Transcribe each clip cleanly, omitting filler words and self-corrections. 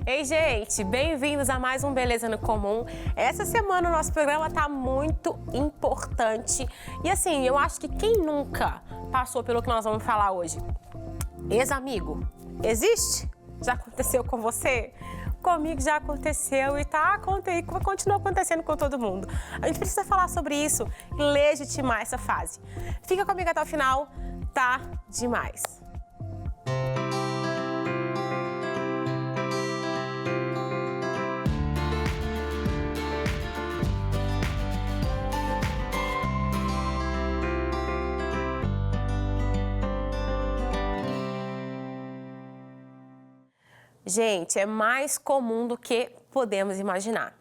Ei, gente, bem-vindos a mais um Beleza no Comum. Essa semana o nosso programa tá muito importante. E assim, eu acho que quem nunca passou pelo que nós vamos falar hoje? Ex-amigo, existe? Já aconteceu com você? Comigo já aconteceu e continua acontecendo com todo mundo. A gente precisa falar sobre isso e legitimar essa fase. Fica comigo até o final, tá demais. Gente, é mais comum do que podemos imaginar.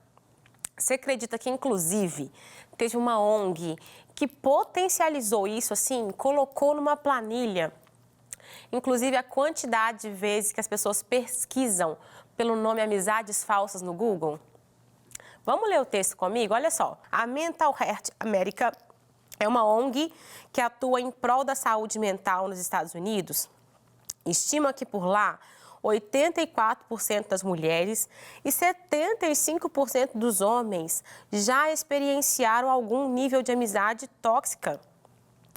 Você acredita que, inclusive, teve uma ONG que potencializou isso, assim, colocou numa planilha, inclusive a quantidade de vezes que as pessoas pesquisam pelo nome Amizades Falsas no Google? Vamos ler o texto comigo? Olha só. A Mental Health America é uma ONG que atua em prol da saúde mental nos Estados Unidos. Estima que por lá 84% das mulheres e 75% dos homens já experienciaram algum nível de amizade tóxica.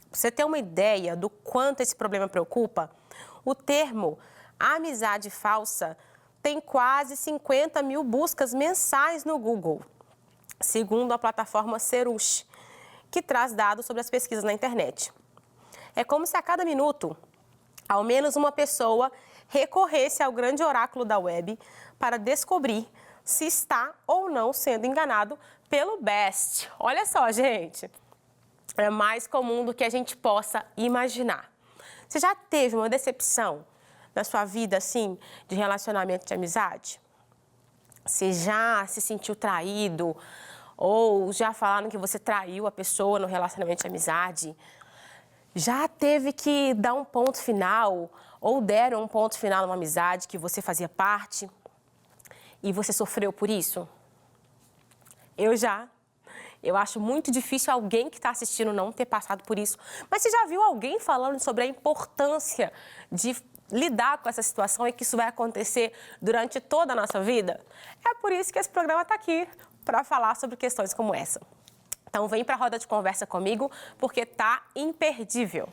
Pra você ter uma ideia do quanto esse problema preocupa, o termo amizade falsa tem quase 50 mil buscas mensais no Google, segundo a plataforma Serush, que traz dados sobre as pesquisas na internet. É como se a cada minuto, ao menos uma pessoa recorresse ao grande oráculo da web para descobrir se está ou não sendo enganado pelo BEST. Olha só, gente, é mais comum do que a gente possa imaginar. Você já teve uma decepção na sua vida, assim, de relacionamento de amizade? Você já se sentiu traído ou já falaram que você traiu a pessoa no relacionamento de amizade? Já teve que dar um ponto final ou deram um ponto final numa amizade que você fazia parte e você sofreu por isso? Eu já. Eu acho muito difícil alguém que está assistindo não ter passado por isso. Mas você já viu alguém falando sobre a importância de lidar com essa situação e que isso vai acontecer durante toda a nossa vida? É por isso que esse programa está aqui, para falar sobre questões como essa. Então vem para a roda de conversa comigo, porque tá imperdível.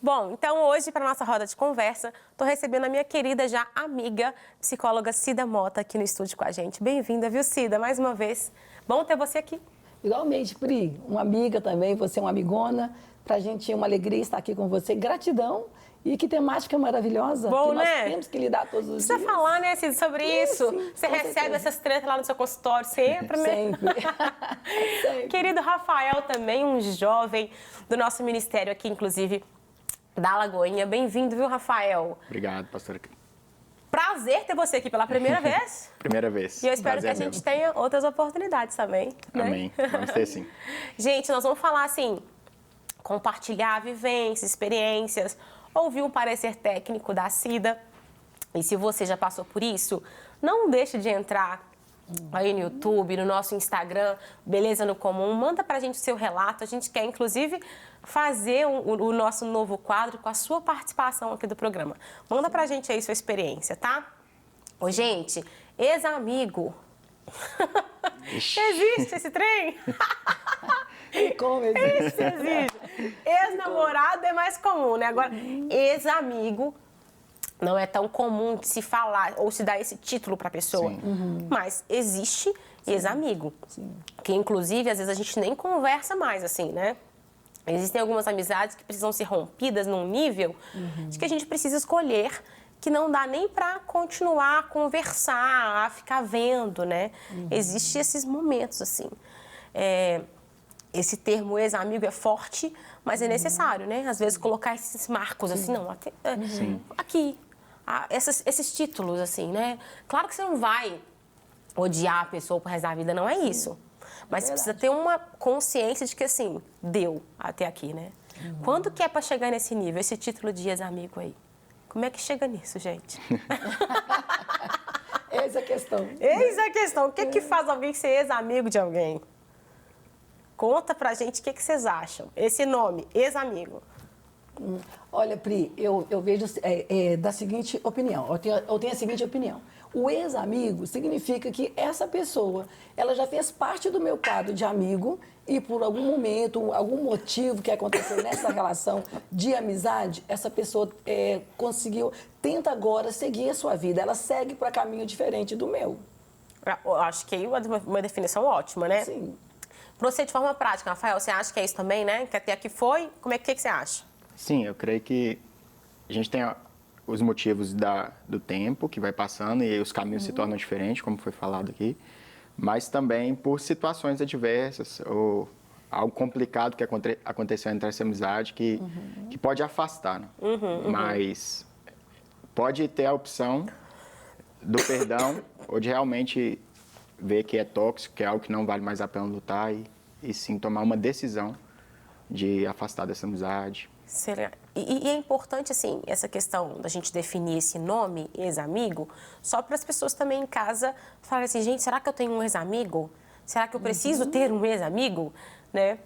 Bom, então hoje, para nossa roda de conversa, estou recebendo a minha querida já amiga, psicóloga Cida Mota, aqui no estúdio com a gente. Bem-vinda, viu, Cida, mais uma vez. Bom ter você aqui. Igualmente, Pri, uma amiga também, você é uma amigona. Pra gente é uma alegria estar aqui com você. Gratidão. E que temática maravilhosa. Bom, que nós né? temos que lidar todos os dias. Precisa falar, né, Cida, sobre isso. Sim, você recebe certeza. essas tretas lá no seu consultório sempre, né? Sempre. Sempre. Querido Rafael também, um jovem do nosso ministério aqui, inclusive, da Lagoinha. Bem-vindo, viu, Rafael? Obrigado, pastora. Prazer ter você aqui pela primeira vez. Primeira vez. E eu espero que a gente tenha outras oportunidades também. Né? Amém. Vamos ter sim. Gente, nós vamos falar assim, compartilhar vivências, experiências, ouvir um parecer técnico da Cida. E se você já passou por isso, não deixe de entrar aí no YouTube, no nosso Instagram, Beleza no Comum. Manda pra gente o seu relato. A gente quer, inclusive, fazer o nosso novo quadro com a sua participação aqui do programa. Manda pra gente aí sua experiência, tá? Ô, gente, ex-amigo. Existe esse trem? Como existe? Existe. Ex-namorado é mais comum, né? Agora, ex-amigo não é tão comum de se falar ou se dar esse título para a pessoa. Mas existe ex-amigo. Que, inclusive, às vezes a gente nem conversa mais, assim, né? Existem algumas amizades que precisam ser rompidas num nível de que a gente precisa escolher, que não dá nem para continuar a conversar, a ficar vendo, né? Existem esses momentos, assim. Esse termo ex-amigo é forte, mas é necessário, né? Às vezes colocar esses marcos, assim, não, aqui, esses títulos, assim, né? Claro que você não vai odiar a pessoa pro resto da vida, não é isso. Mas você precisa ter uma consciência de que, assim, deu até aqui, né? Quando que é para chegar nesse nível, esse título de ex-amigo aí? Como é que chega nisso, gente? Eis a questão. Eis a questão. O que que faz alguém ser ex-amigo de alguém? Conta pra gente o que vocês acham. Esse nome, ex-amigo. Olha, Pri, eu vejo da seguinte opinião, eu tenho a seguinte opinião. O ex-amigo significa que essa pessoa, ela já fez parte do meu quadro de amigo e por algum momento, algum motivo que aconteceu nessa relação de amizade, essa pessoa tenta agora seguir a sua vida, ela segue para caminho diferente do meu. Eu acho que aí uma definição ótima, né? Sim. Para você, de forma prática, Rafael, você acha que é isso também, né? Que até aqui foi, que você acha? Sim, eu creio que a gente tem os motivos do tempo que vai passando e os caminhos se tornam diferentes, como foi falado aqui, mas também por situações adversas ou algo complicado que aconteceu entre essa amizade que pode afastar, né? Mas pode ter a opção do perdão ou de realmente ver que é tóxico, que é algo que não vale mais a pena lutar e sim tomar uma decisão de afastar dessa amizade. E é importante, assim, essa questão da gente definir esse nome, ex-amigo, só para as pessoas também em casa falarem assim, gente, será que eu tenho um ex-amigo? Será que eu preciso ter um ex-amigo? Né?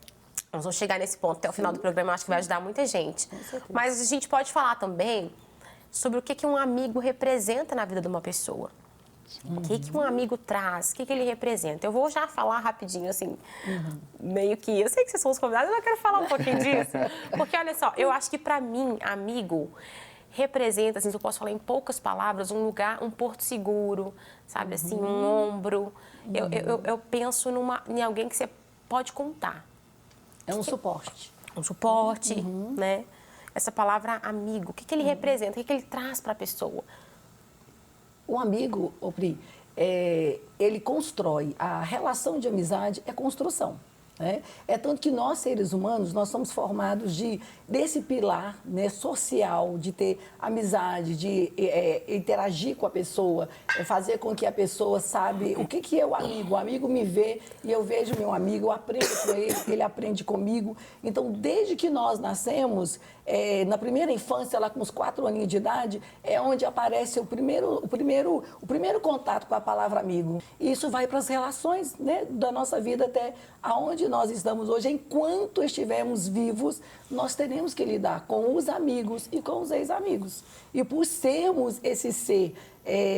Nós vamos chegar nesse ponto até o final do programa, acho que vai ajudar muita gente. Mas a gente pode falar também sobre o que um amigo representa na vida de uma pessoa. O que um amigo traz, o que ele representa. Eu vou já falar rapidinho, assim, meio que... Eu sei que vocês são os convidados, mas eu quero falar um pouquinho disso. Porque, olha só, eu acho que, para mim, amigo representa, assim, se eu posso falar em poucas palavras, um lugar, um porto seguro, sabe, assim, um ombro. Eu penso em alguém que você pode contar. É um suporte. Um suporte, né? Essa palavra amigo, o que ele representa, o que ele traz para a pessoa. O amigo, Pri, ele constrói. A relação de amizade é construção. Né? É tanto que nós, seres humanos, nós somos formados desse pilar, né, social, de ter amizade, de interagir com a pessoa, fazer com que a pessoa sabe o que é o amigo. O amigo me vê e eu vejo meu amigo, eu aprendo com ele aprende comigo. Então, desde que nós nascemos, na primeira infância, lá com uns 4 aninhos de idade, é onde aparece o primeiro contato com a palavra amigo. E isso vai para as relações, né, da nossa vida até aonde nós estamos hoje. Enquanto estivermos vivos, nós teremos que lidar com os amigos e com os ex-amigos. E por sermos esse ser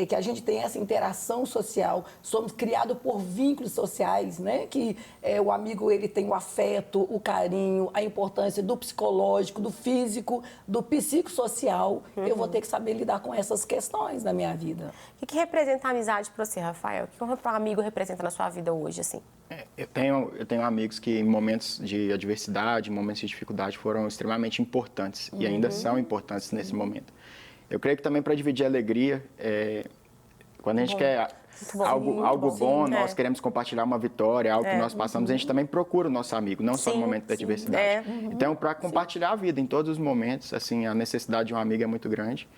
que a gente tem essa interação social, somos criados por vínculos sociais, né? Que o amigo ele tem o afeto, o carinho, a importância do psicológico, do físico, do psicossocial. Eu vou ter que saber lidar com essas questões na minha vida. O que representa a amizade para você, Rafael? O que um amigo representa na sua vida hoje, assim? Eu tenho amigos que em momentos de adversidade, em momentos de dificuldade, foram extremamente importantes e ainda são importantes nesse momento. Eu creio que também para dividir a alegria, quando a gente quer algo bom, nós queremos compartilhar uma vitória, algo que nós passamos, a gente também procura o nosso amigo, não só no momento da adversidade. Então, para compartilhar a vida em todos os momentos, assim, a necessidade de um amigo é muito grande.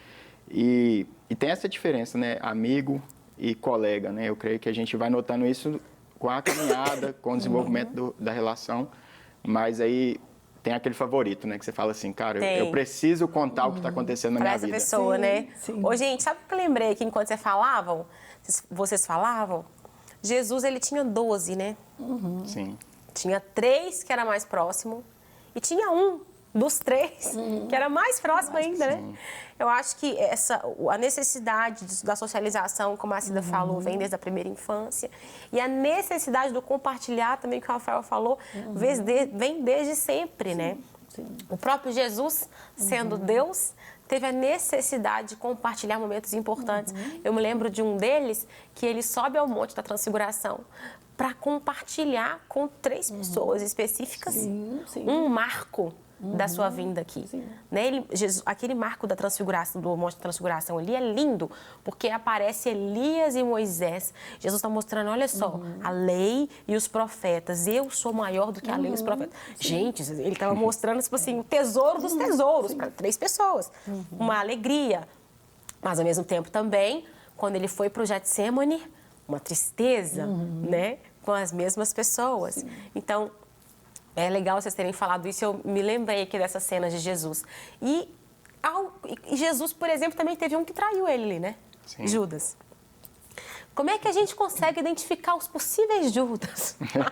E tem essa diferença, né? Amigo e colega, né? Eu creio que a gente vai notando isso com a caminhada, com o desenvolvimento da relação, mas aí tem aquele favorito, né? Que você fala assim, cara, eu preciso contar o que está acontecendo na minha vida. Para essa pessoa, né? Ô, gente, sabe o que eu lembrei aqui enquanto vocês falavam? Jesus, ele tinha 12, né? Sim. Tinha 3 que era mais próximo e tinha um dos 3 que era mais próximo ainda, né? Eu acho que a necessidade da socialização, como a Cida falou, vem desde a primeira infância. E a necessidade do compartilhar também, que o Rafael falou, vem desde sempre, né? O próprio Jesus, sendo Deus, teve a necessidade de compartilhar momentos importantes. Eu me lembro de um deles, que ele sobe ao Monte da Transfiguração para compartilhar com 3 pessoas específicas um marco da sua vinda aqui. Né? Aquele marco da transfiguração, do Monte da Transfiguração ali é lindo, porque aparece Elias e Moisés. Jesus está mostrando, olha só, a lei e os profetas. Eu sou maior do que a lei e os profetas. Gente, ele estava mostrando, tipo assim, o tesouro dos tesouros para 3 pessoas. Uma alegria. Mas, ao mesmo tempo, também, quando ele foi para o Getsemane, uma tristeza, né? Com as mesmas pessoas. Então, é legal vocês terem falado isso, eu me lembrei aqui dessas cenas de Jesus. E Jesus, por exemplo, também teve um que traiu ele, né? Sim. Judas. Como é que a gente consegue identificar os possíveis Judas? Como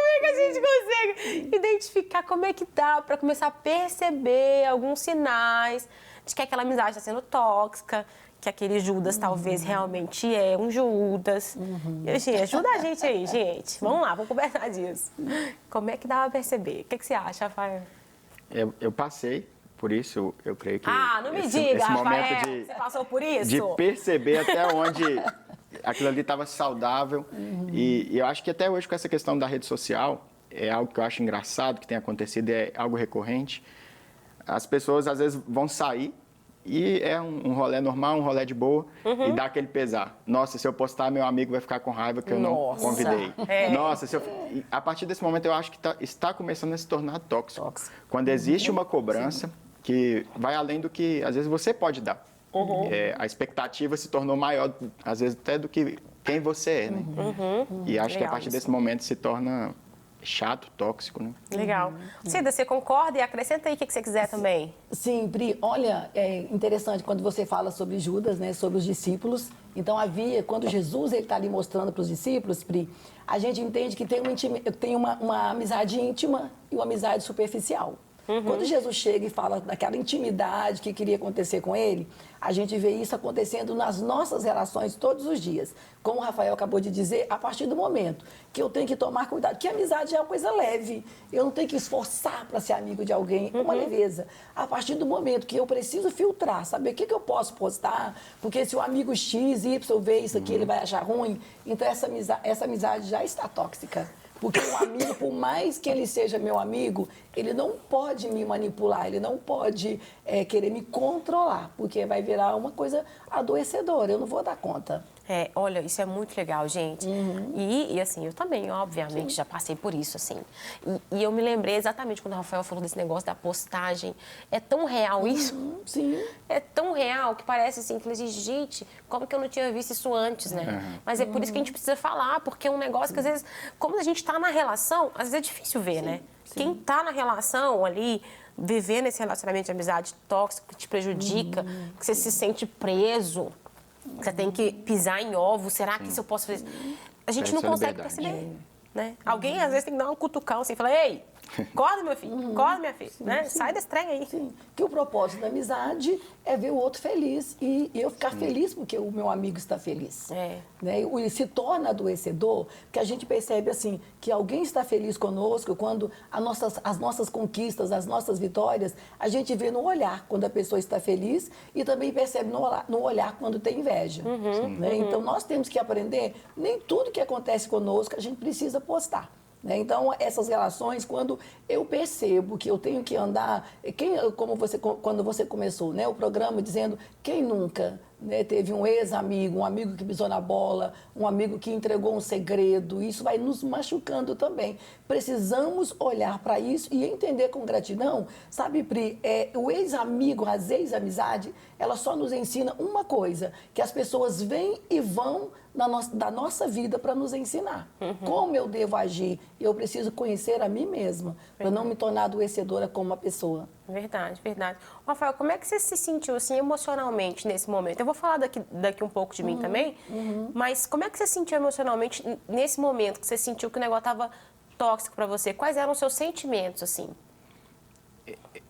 é que a gente consegue identificar? Como é que dá para começar a perceber alguns sinais de que aquela amizade está sendo tóxica, que aquele Judas talvez realmente é um Judas. Gente, ajuda a gente aí, gente. Vamos lá, vamos conversar disso. Como é que dá para perceber? O que você acha, Rafael? Eu passei por isso, eu creio que... Não me esse diga, momento Rafael, você passou por isso? de perceber até onde aquilo ali estava saudável. E eu acho que até hoje, com essa questão da rede social, é algo que eu acho engraçado, que tem acontecido, é algo recorrente. As pessoas, às vezes, vão sair e é um rolê normal, um rolê de boa, e dá aquele pesar. Nossa, se eu postar, meu amigo vai ficar com raiva que eu não convidei. Nossa, a partir desse momento, eu acho que está começando a se tornar tóxico. Quando existe uma cobrança que vai além do que, às vezes, você pode dar. A expectativa se tornou maior, às vezes, até do que quem você é, né? E acho que a partir desse momento se torna chato, tóxico, né? Legal. Cida, você concorda? E acrescenta aí o que você quiser também. Sim, Pri, olha, é interessante quando você fala sobre Judas, né, sobre os discípulos. Então, quando Jesus está ali mostrando para os discípulos, Pri, a gente entende que tem uma amizade íntima e uma amizade superficial. Quando Jesus chega e fala daquela intimidade que queria acontecer com ele, a gente vê isso acontecendo nas nossas relações todos os dias. Como o Rafael acabou de dizer, a partir do momento que eu tenho que tomar cuidado, que a amizade é uma coisa leve, eu não tenho que esforçar para ser amigo de alguém, é uma leveza. A partir do momento que eu preciso filtrar, saber o que eu posso postar, porque se o amigo X, Y vê isso aqui, ele vai achar ruim, então essa amizade já está tóxica. Porque o amigo, por mais que ele seja meu amigo, ele não pode me manipular, ele não pode querer me controlar, porque vai virar uma coisa adoecedora, eu não vou dar conta. Olha, isso é muito legal, gente. E assim, eu também, obviamente, já passei por isso, assim. E eu me lembrei exatamente quando o Rafael falou desse negócio da postagem. É tão real isso. Sim. É tão real que parece assim, que gente, como que eu não tinha visto isso antes, né? Mas é por isso que a gente precisa falar, porque é um negócio que às vezes, como a gente está na relação, às vezes é difícil ver, né? Quem está na relação ali, vivendo esse relacionamento de amizade tóxico que te prejudica, que você se sente preso, você tem que pisar em ovos, será que isso eu posso fazer? A gente não consegue perceber, né? Alguém, às vezes, tem que dar um cutucão assim, falar, ei, acorda, meu filho, acorda, minha filha, né? Sai desse trem aí. Sim, que o propósito da amizade é ver o outro feliz e eu ficar feliz porque o meu amigo está feliz. Né? E se torna adoecedor, porque a gente percebe assim, que alguém está feliz conosco quando as nossas conquistas, as nossas vitórias, a gente vê no olhar quando a pessoa está feliz e também percebe no olhar quando tem inveja. Né? Então, nós temos que aprender, nem tudo que acontece conosco a gente precisa postar. Então, essas relações, quando eu percebo que eu tenho que andar... quando você começou, né, o programa dizendo quem nunca, né, teve um ex-amigo, um amigo que pisou na bola, um amigo que entregou um segredo, isso vai nos machucando também. Precisamos olhar para isso e entender com gratidão. Sabe, Pri, o ex-amigo, as ex-amizade, ela só nos ensina uma coisa, que as pessoas vêm e vão da nossa vida para nos ensinar. Como eu devo agir? Eu preciso conhecer a mim mesma, para não me tornar adoecedora como uma pessoa. Verdade, verdade. Rafael, como é que você se sentiu assim emocionalmente nesse momento? Eu vou falar daqui um pouco de mim também, mas como é que você se sentiu emocionalmente nesse momento que você sentiu que o negócio estava tóxico para você? Quais eram os seus sentimentos, assim?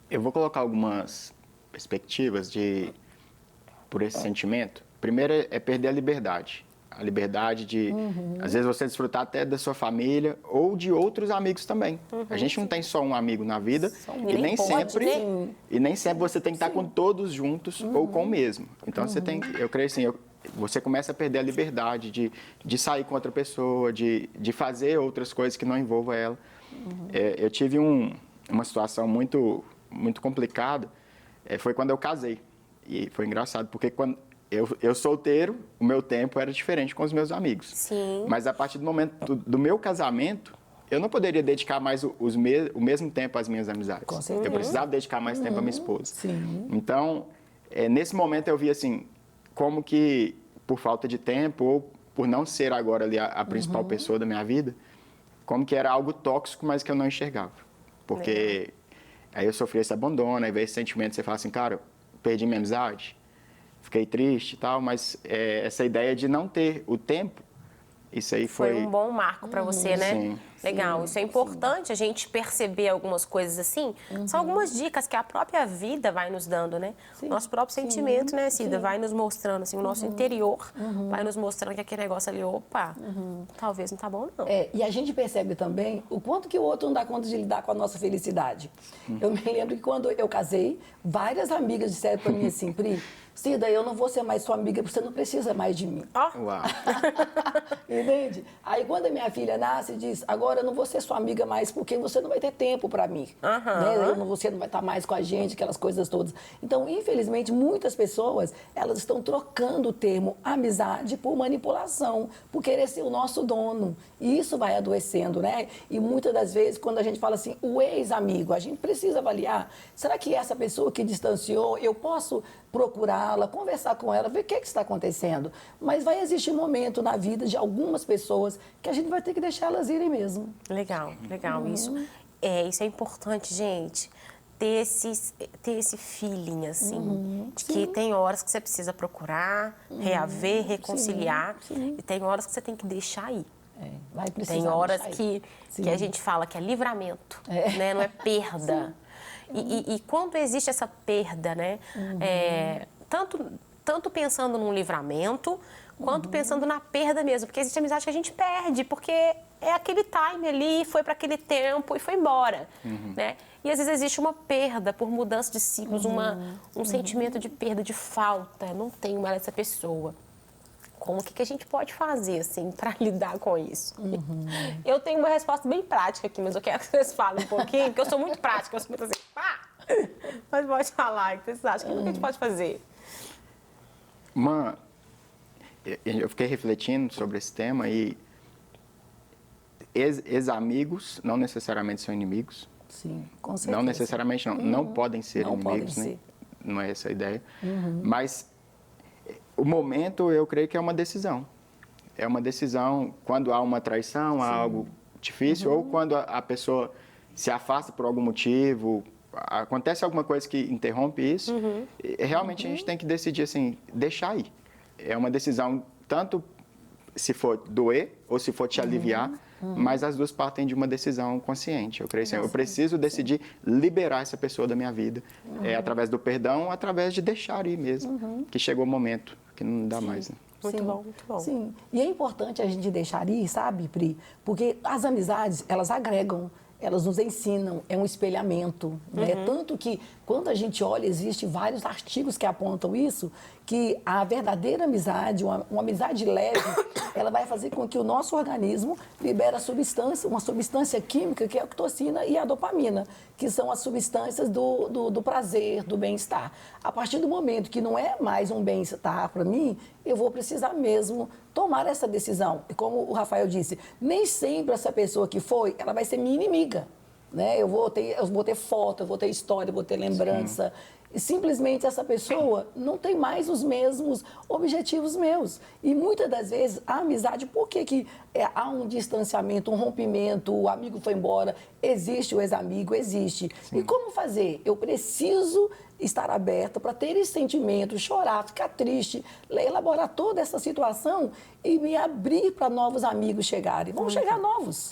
Eu vou colocar algumas perspectivas por esse sentimento. Primeiro é perder a liberdade. A liberdade de, às vezes, você desfrutar até da sua família ou de outros amigos também. A gente não tem só um amigo na vida e nem sempre você tem que estar com todos juntos ou com o mesmo. Então, eu creio assim, você começa a perder a liberdade de sair com outra pessoa, de fazer outras coisas que não envolvam ela. Eu tive uma situação muito, muito complicada, foi quando eu casei. E foi engraçado, porque quando... Eu solteiro, o meu tempo era diferente com os meus amigos. Sim. Mas a partir do momento do meu casamento, eu não poderia dedicar mais o mesmo tempo às minhas amizades. Com certeza. Eu precisava dedicar mais tempo à minha esposa. Sim. Então, nesse momento eu vi assim, como que por falta de tempo ou por não ser agora ali a principal pessoa da minha vida, como que era algo tóxico, mas que eu não enxergava. Porque aí eu sofri esse abandono, aí veio esse sentimento, você fala assim, cara, perdi minha amizade. fiquei triste e tal, mas essa ideia de não ter o tempo, isso aí Foi um bom marco para você, né? Sim. Legal, isso é importante a gente perceber algumas coisas assim. São algumas dicas que a própria vida vai nos dando, né? Nosso próprio sentimento, né, Cida? Vai nos mostrando, assim, o nosso interior vai nos mostrando que aquele negócio ali, opa, talvez não tá bom, não. E a gente percebe também o quanto que o outro não dá conta de lidar com a nossa felicidade. Eu me lembro que quando eu casei, várias amigas disseram para mim assim, Pri, Cida, eu não vou ser mais sua amiga, porque você não precisa mais de mim. Uau. Entende? Aí quando a minha filha nasce, diz, agora eu não vou ser sua amiga mais, porque você não vai ter tempo para mim. Né? Você não vai estar mais com a gente, aquelas coisas todas. Então, infelizmente, muitas pessoas, elas estão trocando o termo amizade por manipulação, por querer ser o nosso dono. E isso vai adoecendo, né? E muitas das vezes, quando a gente fala assim, o ex-amigo, a gente precisa avaliar, será que essa pessoa que distanciou, eu posso procurá-la, conversar com ela, ver o que está acontecendo. Mas vai existir um momento na vida de algumas pessoas que a gente vai ter que deixar elas irem mesmo. Legal, legal. Isso é importante, gente. Ter esse feeling, assim, de que tem horas que você precisa procurar, reaver, reconciliar, e tem horas que você tem que deixar ir. Vai precisar tem horas deixar que a gente fala que é livramento, né? Não é perda. E quando existe essa perda, né? Tanto pensando num livramento, quanto pensando na perda mesmo. Porque existe amizade que a gente perde, porque é aquele time ali, foi para aquele tempo e foi embora, né? E às vezes existe uma perda por mudança de ciclos, um sentimento de perda, de falta. Eu não tenho mais essa pessoa. Como que a gente pode fazer, assim, para lidar com isso? Eu tenho uma resposta bem prática aqui, mas eu quero que vocês falem um pouquinho, porque eu sou muito prática, eu sou muito assim, pá! Mas pode falar, o que vocês acham? O que a gente pode fazer? Eu fiquei refletindo sobre esse tema e ex-amigos não necessariamente são inimigos. Sim, com certeza. Não necessariamente não podem ser não inimigos, podem né? ser. Não é essa a ideia. Mas o momento, eu creio que é uma decisão. É uma decisão quando há uma traição, há algo difícil, ou quando a pessoa se afasta por algum motivo, acontece alguma coisa que interrompe isso, realmente a gente tem que decidir assim, deixar ir. É uma decisão, tanto se for doer ou se for te aliviar, mas as duas partem de uma decisão consciente. Eu creio assim, eu preciso decidir liberar essa pessoa da minha vida, através do perdão, através de deixar ir mesmo, que chegou o momento que não dá mais. Né? Muito bom, muito bom. Sim, e é importante a gente deixar ir, sabe, Pri? Porque as amizades, elas agregam, elas nos ensinam, é um espelhamento, né? Tanto que, quando a gente olha, existem vários artigos que apontam isso, que a verdadeira amizade, uma amizade leve, ela vai fazer com que o nosso organismo libere uma substância química, que é a ocitocina e a dopamina, que são as substâncias do prazer, do bem-estar. A partir do momento que não é mais um bem-estar para mim, eu vou precisar mesmo tomar essa decisão. E como o Rafael disse, nem sempre essa pessoa que foi, ela vai ser minha inimiga. Né? Eu vou ter foto, eu vou ter história, eu vou ter lembrança. E simplesmente essa pessoa não tem mais os mesmos objetivos meus. E muitas das vezes a amizade, por que há um distanciamento, um rompimento, o amigo foi embora, existe o ex-amigo, existe. Sim. E como fazer? Eu preciso estar aberta para ter esse sentimento, chorar, ficar triste, elaborar toda essa situação e me abrir para novos amigos chegarem. Vão chegar novos.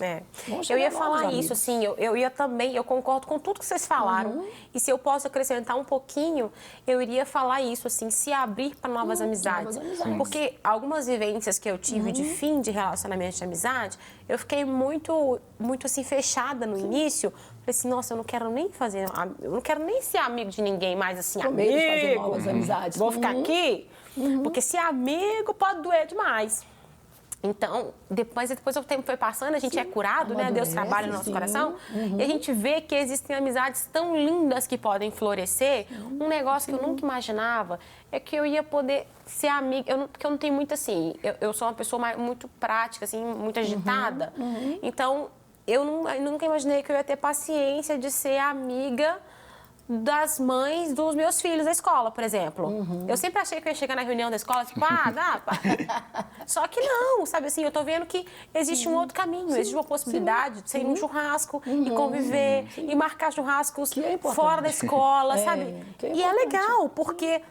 Eu ia falar isso, assim, eu ia também, eu concordo com tudo que vocês falaram. E se eu posso acrescentar um pouquinho, eu iria falar isso, assim, se abrir para novas amizades. Porque algumas vivências que eu tive de fim de relacionamento de amizade, eu fiquei muito assim, fechada no início. Falei assim, nossa, eu não quero nem ser amigo de ninguém mais, assim, amigo. De fazer novas amizades. Vou ficar aqui, porque ser amigo pode doer demais. Então, depois o tempo foi passando, a gente é curado, né? Deus trabalha no nosso coração. E a gente vê que existem amizades tão lindas que podem florescer. Um negócio que eu nunca imaginava é que eu ia poder ser amiga. Porque eu não tenho muito assim. Eu sou uma pessoa muito prática, assim, muito agitada. Então, eu nunca imaginei que eu ia ter paciência de ser amiga das mães dos meus filhos da escola, por exemplo. Eu sempre achei que eu ia chegar na reunião da escola, tipo, dá. Só que não, sabe assim, eu tô vendo que existe um outro caminho, existe uma possibilidade de sair num churrasco e conviver, e marcar churrascos fora da escola, sabe? E é legal, porque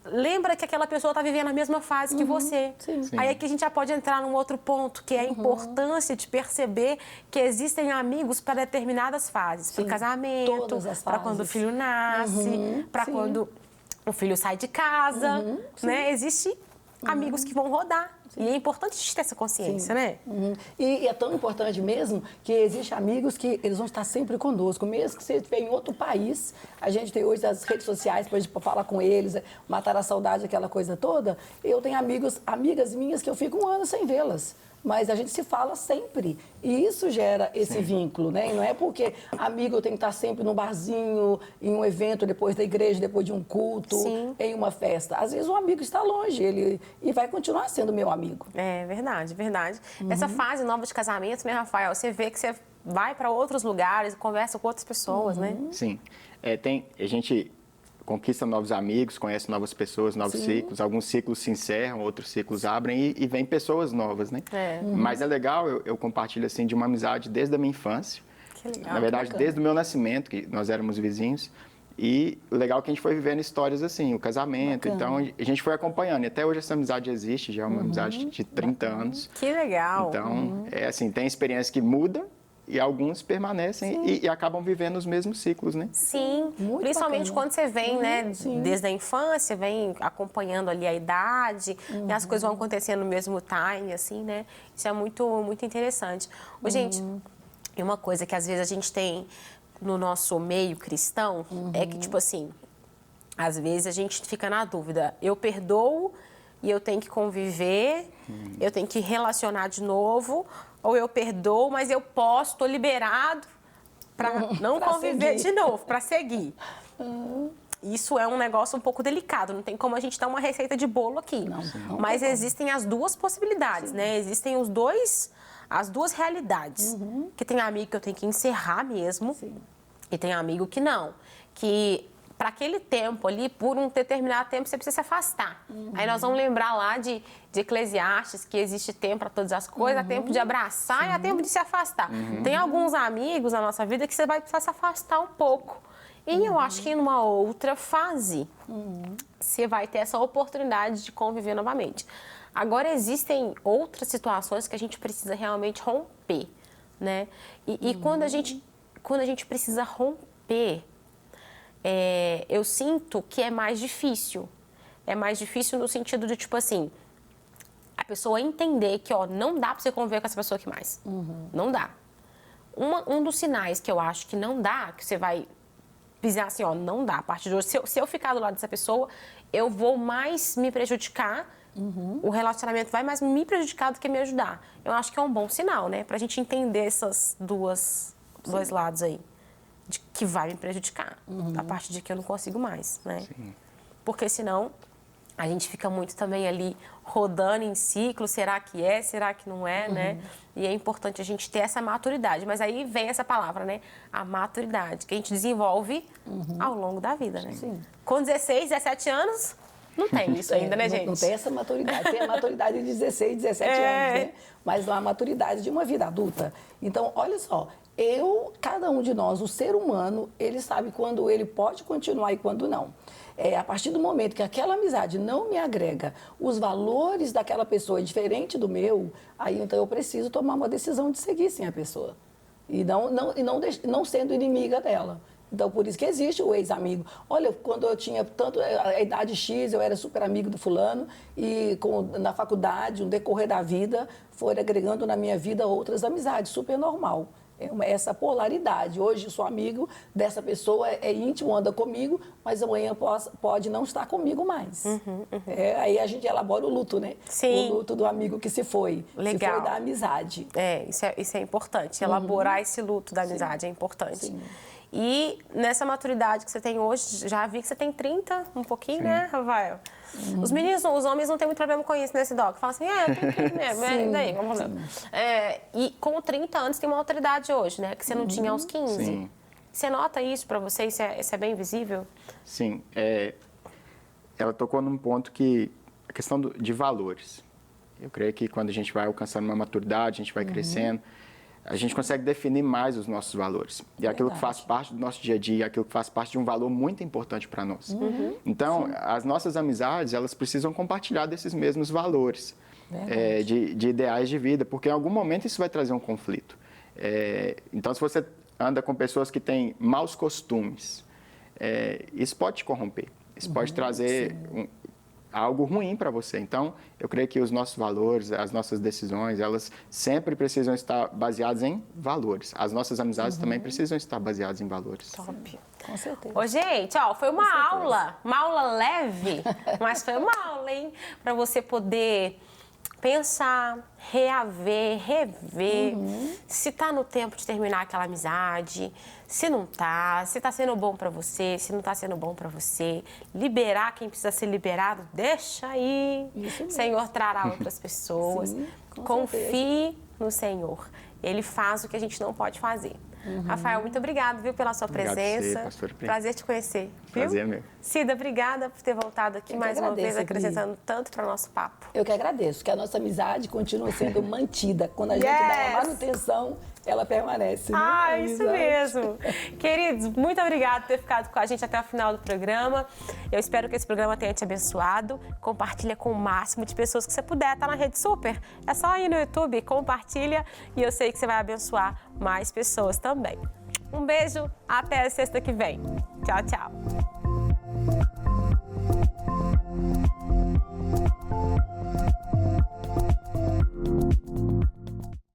lembra que aquela pessoa está vivendo a mesma fase que você. Sim. Sim. Aí aqui a gente já pode entrar num outro ponto, que é a importância de perceber que existem amigos para determinadas fases. Para o casamento, Todas as para quando o fases. filho nasce, para Sim. quando o filho sai de casa, né? Existe amigos que vão rodar. E é importante a gente ter essa consciência, né? E é tão importante mesmo que existem amigos que eles vão estar sempre conosco, mesmo que você estiver em outro país. A gente tem hoje as redes sociais para a gente falar com eles, matar a saudade, aquela coisa toda. Eu tenho amigas minhas que eu fico um ano sem vê-las. Mas a gente se fala sempre. E isso gera esse vínculo, né? E não é porque amigo tem que estar sempre num barzinho, em um evento, depois da igreja, depois de um culto, em uma festa. Às vezes o amigo está longe e vai continuar sendo meu amigo. É verdade, verdade. Essa fase nova de casamento, né, Rafael? Você vê que você vai para outros lugares, conversa com outras pessoas, né? Sim. A gente conquista novos amigos, conhece novas pessoas, novos ciclos. Alguns ciclos se encerram, outros ciclos abrem e vem pessoas novas, né? Mas é legal, eu compartilho assim de uma amizade desde a minha infância. Que legal. Na verdade, desde o meu nascimento, que nós éramos vizinhos. E o legal é que a gente foi vivendo histórias assim, o casamento. Bacana. Então, a gente foi acompanhando. E até hoje essa amizade existe, já é uma amizade de 30 anos. Que legal. Então, é assim, tem experiência que muda e alguns permanecem e acabam vivendo os mesmos ciclos, né? Sim, Muito principalmente bacana. quando você vem, né, Sim. desde a infância, vem acompanhando ali a idade, e as coisas vão acontecendo no mesmo time, assim, né? Isso é muito, muito interessante. Ô, gente, e uma coisa que às vezes a gente tem no nosso meio cristão é que, tipo assim, às vezes a gente fica na dúvida, eu perdoo e eu tenho que conviver, eu tenho que relacionar de novo, ou eu perdoo, mas eu posso, estou liberado para não Pra conviver seguir. de novo, para seguir. Isso é um negócio um pouco delicado, não tem como a gente dar uma receita de bolo aqui. Não Mas tem como. existem as duas possibilidades, né? Existem as duas realidades. Que tem amigo que eu tenho que encerrar mesmo, e tem amigo que não. Que para aquele tempo ali, por um determinado tempo, você precisa se afastar. Aí nós vamos lembrar lá de Eclesiastes, que existe tempo para todas as coisas, há tempo de abraçar e há tempo de se afastar. Tem alguns amigos na nossa vida que você vai precisar se afastar um pouco. E eu acho que numa outra fase, você vai ter essa oportunidade de conviver novamente. Agora, existem outras situações que a gente precisa realmente romper, né? E quando a gente precisa romper, eu sinto que é mais difícil. É mais difícil no sentido de, tipo assim, a pessoa entender que, ó, não dá pra você conviver com essa pessoa aqui mais. Não dá. Um dos sinais que eu acho que não dá, que você vai pisar assim, ó, não dá. A partir de hoje, se eu ficar do lado dessa pessoa, eu vou mais me prejudicar, o relacionamento vai mais me prejudicar do que me ajudar. Eu acho que é um bom sinal, né? Pra gente entender essas dois lados aí. De que vai me prejudicar, a partir de que eu não consigo mais, né? Porque senão a gente fica muito também ali rodando em ciclo, será que é, será que não é, né? E é importante a gente ter essa maturidade. Mas aí vem essa palavra, né? A maturidade, que a gente desenvolve ao longo da vida, né? Com 16, 17 anos, não tem isso ainda, né, gente? Não tem essa maturidade. Tem a maturidade de 16, 17 anos, né? Mas não a maturidade de uma vida adulta. Então, olha só, cada um de nós, o ser humano, ele sabe quando ele pode continuar e quando não. A partir do momento que aquela amizade não me agrega, os valores daquela pessoa é diferente do meu, aí então eu preciso tomar uma decisão de seguir sim a pessoa. E não sendo inimiga dela. Então, por isso que existe o ex-amigo. Olha, quando eu tinha a idade X, eu era super amigo do fulano e na faculdade, no decorrer da vida, foi agregando na minha vida outras amizades, super normal. Essa polaridade. Hoje eu sou amigo dessa pessoa, é íntimo, anda comigo, mas amanhã pode não estar comigo mais. Aí a gente elabora o luto, né? Sim. O luto do amigo que se foi. Legal. Se foi da amizade. Isso é importante. Elaborar esse luto da amizade é importante. Sim. E nessa maturidade que você tem hoje, já vi que você tem 30, um pouquinho, né, Rafael? Os meninos, os homens não têm muito problema com isso nesse doc. Falam assim, eu tenho 30 mesmo, e daí, vamos lá. E com 30 anos tem uma autoridade hoje, né, que você não tinha aos 15. Sim. Você nota isso pra você? Isso é bem visível? Sim. Ela tocou num ponto que a questão de valores. Eu creio que quando a gente vai alcançando uma maturidade, a gente vai crescendo, a gente consegue definir mais os nossos valores. E aquilo que faz parte do nosso dia a dia, aquilo que faz parte de um valor muito importante para nós. Então, as nossas amizades, elas precisam compartilhar desses mesmos valores, de ideais de vida, porque em algum momento isso vai trazer um conflito. Então, se você anda com pessoas que têm maus costumes, isso pode te corromper, isso pode trazer algo ruim para você. Então, eu creio que os nossos valores, as nossas decisões, elas sempre precisam estar baseadas em valores. As nossas amizades também precisam estar baseadas em valores. Top. Com certeza. Ô, gente, ó, foi uma aula leve, mas foi uma aula, hein? Para você poder pensar, reaver, rever, se tá no tempo de terminar aquela amizade, se não tá, se tá sendo bom para você, se não tá sendo bom para você, liberar quem precisa ser liberado, deixa aí. Isso mesmo. Senhor trará outras pessoas. Sim, com Confie no Senhor. Ele faz o que a gente não pode fazer. Rafael, muito obrigado, viu, pela sua Obrigado presença. a você, pastora Pri. Prazer te conhecer. Viu? Prazer é meu. Cida, obrigada por ter voltado aqui Eu que mais uma agradeço, vez, Pri. acrescentando tanto para o nosso papo. Eu que agradeço, que a nossa amizade continua sendo mantida. Quando a gente dá uma manutenção, ela permanece. Né? Ah, A isso amizade. mesmo. Queridos, muito obrigada por ter ficado com a gente até o final do programa. Eu espero que esse programa tenha te abençoado. Compartilha com o máximo de pessoas que você puder. Tá na Rede Super? É só ir no YouTube, compartilha e eu sei que você vai abençoar mais pessoas também. Um beijo, até a sexta que vem. Tchau, tchau.